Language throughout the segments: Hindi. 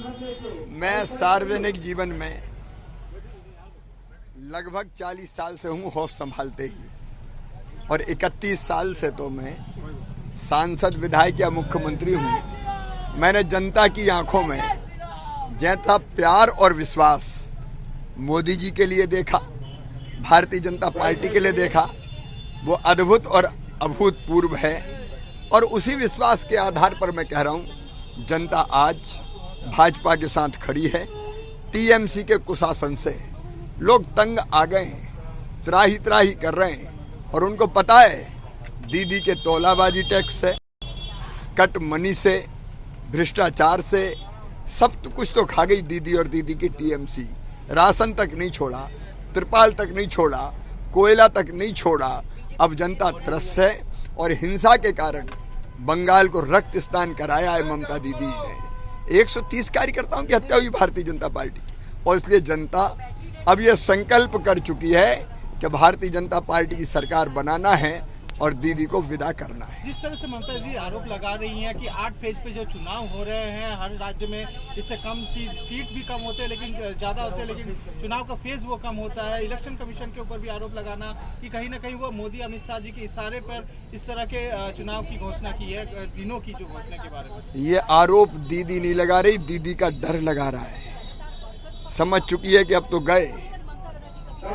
मैं सार्वजनिक जीवन में लगभग 40 साल से हूँ होश संभालते ही, और 31 साल से तो मैं सांसद, विधायक या मुख्यमंत्री हूँ। मैंने जनता की आंखों में जैसा प्यार और विश्वास मोदी जी के लिए देखा, भारतीय जनता पार्टी के लिए देखा, वो अद्भुत और अभूतपूर्व है। और उसी विश्वास के आधार पर मैं कह रहा हूँ, जनता आज भाजपा के साथ खड़ी है। टीएमसी के कुशासन से लोग तंग आ गए हैं, त्राही त्राही कर रहे हैं, और उनको पता है दीदी के तौलाबाजी टैक्स से, कट मनी से, भ्रष्टाचार से सब कुछ तो खा गई दीदी और दीदी की टीएमसी। राशन तक नहीं छोड़ा, त्रिपाल तक नहीं छोड़ा, कोयला तक नहीं छोड़ा। अब जनता त्रस्त है, और हिंसा के कारण बंगाल को रक्त स्नान कराया है ममता दीदी ने। 130 कार्यकर्ताओं की हत्या हुई भारतीय जनता पार्टी की, और इसलिए जनता अब यह संकल्प कर चुकी है कि भारतीय जनता पार्टी की सरकार बनाना है और दीदी को विदा करना है। जिस तरह से ममता दीदी आरोप लगा रही हैं कि 8 फेज पे जो चुनाव हो रहे हैं हर राज्य में, इससे कम सीट भी कम होते हैं लेकिन ज़्यादा होते हैं, लेकिन चुनाव का फेज वो कम होता है। इलेक्शन कमीशन के ऊपर भी आरोप लगाना कि कहीं ना कहीं वो मोदी अमित शाह जी के इशारे पर इस तरह के चुनाव की घोषणा की है, दिनों की जो घोषणा के बारे में। ये आरोप दीदी नहीं लगा रही, दीदी का डर लगा रहा है। समझ चुकी है कि अब तो गए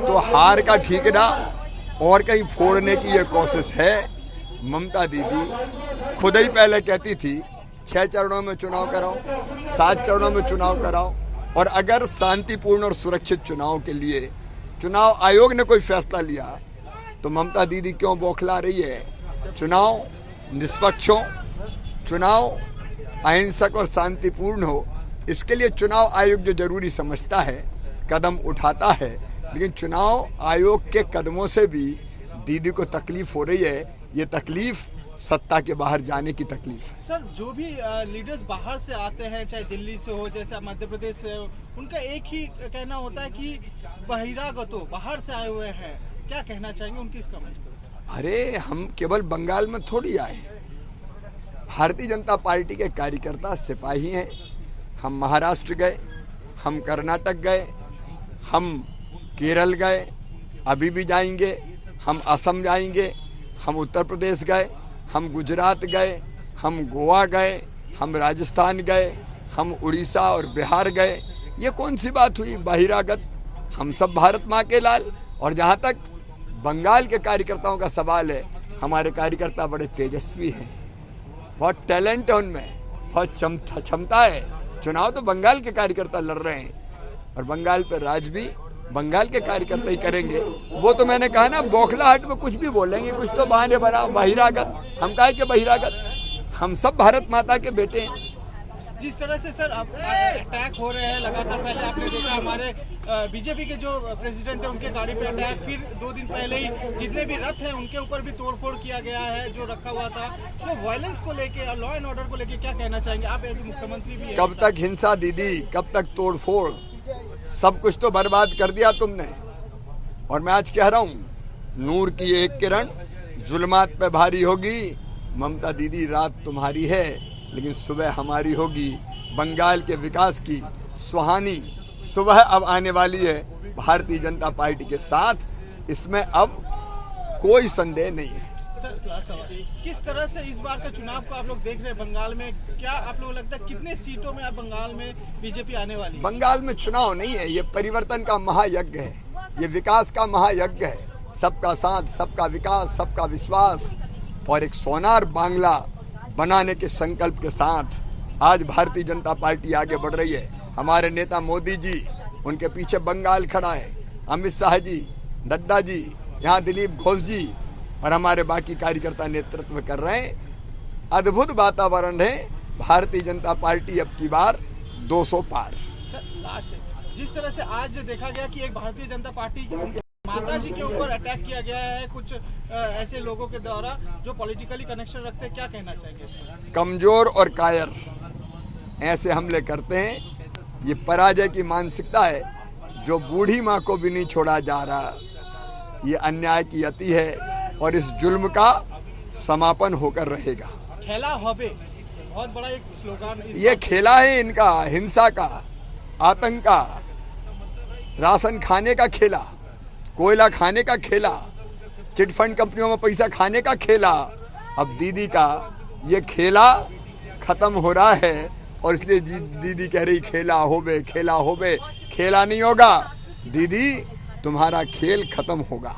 तो हार का ठीकरा और कहीं फोड़ने की ये कोशिश है। ममता दीदी खुद ही पहले कहती थी 6 चरणों में चुनाव कराओ, 7 चरणों में चुनाव कराओ, और अगर शांतिपूर्ण और सुरक्षित चुनाव के लिए चुनाव आयोग ने कोई फैसला लिया तो ममता दीदी क्यों बौखला रही है। चुनाव निष्पक्ष हो, चुनाव अहिंसक और शांतिपूर्ण हो, इसके लिए चुनाव आयोग जो जरूरी समझता है कदम उठाता है। लेकिन चुनाव आयोग के कदमों से भी दीदी को तकलीफ हो रही है। ये तकलीफ सत्ता के बाहर जाने की तकलीफ है। सर, जो भी लीडर्स बाहर से आते हैं, चाहे दिल्ली से हो, जैसे मध्य प्रदेश से हो, उनका एक ही कहना होता है कि बहिरागतो बाहर से आए हुए हैं। क्या कहना चाहेंगे उनकी इस कमेंट पर? अरे हम केवल बंगाल में थोड़ी आए, भारतीय जनता पार्टी के कार्यकर्ता सिपाही हैं। हम महाराष्ट्र गए, हम कर्नाटक गए, हम केरल गए, अभी भी जाएंगे, हम असम जाएंगे, हम उत्तर प्रदेश गए, हम गुजरात गए, हम गोवा गए, हम राजस्थान गए, हम उड़ीसा और बिहार गए। ये कौन सी बात हुई बहिरागत? हम सब भारत माँ के लाल। और जहाँ तक बंगाल के कार्यकर्ताओं का सवाल है, हमारे कार्यकर्ता बड़े तेजस्वी हैं, बहुत टैलेंट है उनमें, बहुत क्षमता है। चुनाव तो बंगाल के कार्यकर्ता लड़ रहे हैं, और बंगाल पर राज भी बंगाल के कार्यकर्ता ही करेंगे। वो तो मैंने कहा ना, बौखलाहट में कुछ भी बोलेंगे, कुछ तो बहाने बनाओ। बहिरागत हम काहे के बहिरागत? हम सब भारत माता के बेटे हैं। जिस तरह से सर अब अटैक हो रहे हैं लगातार, पहले आपने देखा हमारे बीजेपी के जो प्रेसिडेंट है उनके गाड़ी पे अटैक, फिर 2 दिन पहले ही जितने भी रथ हैं उनके ऊपर भी तोड़फोड़ किया गया है जो रखा हुआ था। तो वायलेंस को लेके और लॉ एंड ऑर्डर को लेके क्या कहना चाहेंगे आप एज मुख्यमंत्री भी? कब तक हिंसा दीदी, कब तक तोड़फोड़? सब कुछ तो बर्बाद कर दिया तुमने। और मैं आज कह रहा हूँ, नूर की एक किरण जुल्मात पे भारी होगी। ममता दीदी, रात तुम्हारी है लेकिन सुबह हमारी होगी। बंगाल के विकास की सुहानी सुबह अब आने वाली है भारतीय जनता पार्टी के साथ, इसमें अब कोई संदेह नहीं है। किस तरह से इस बार का चुनाव को आप लोग देख रहे हैं बंगाल में? क्या आप लोग लगता है कितने सीटों में आप बंगाल में बीजेपी आने वाली है? बंगाल में चुनाव नहीं है, ये परिवर्तन का महायज्ञ है, ये विकास का महायज्ञ है। सबका साथ, सबका विकास, सबका विश्वास, और एक सोनार बांग्ला बनाने के संकल्प के साथ आज भारतीय जनता पार्टी आगे बढ़ रही है। हमारे नेता मोदी जी, उनके पीछे बंगाल खड़ा है, अमित शाह जी, नड्डा जी, यहाँ दिलीप घोष जी, और हमारे बाकी कार्यकर्ता नेतृत्व कर रहे हैं। अद्भुत वातावरण है। भारतीय जनता पार्टी अब की बार 200 पार। सर, लास्ट, जिस तरह से आज देखा गया कि एक भारतीय जनता पार्टी माता जी के ऊपर अटैक किया गया है कुछ ऐसे लोगों के द्वारा जो पॉलिटिकली कनेक्शन रखते हैं, क्या कहना चाहेंगे? कमजोर और कायर ऐसे हमले करते हैं। ये पराजय की मानसिकता है, जो बूढ़ी माँ को भी नहीं छोड़ा जा रहा। ये अन्याय की अति है, और इस जुल्म का समापन होकर रहेगा। खेला होबे बहुत बड़ा एक स्लोगन ये खेला है इनका, हिंसा का, आतंक का, राशन खाने का खेला, कोयला खाने का खेला, चिटफंड कंपनियों में पैसा खाने का खेला। अब दीदी का ये खेला खत्म हो रहा है और इसलिए दीदी कह रही खेला होबे, खेला होबे। खेला नहीं होगा दीदी, तुम्हारा खेल खत्म होगा।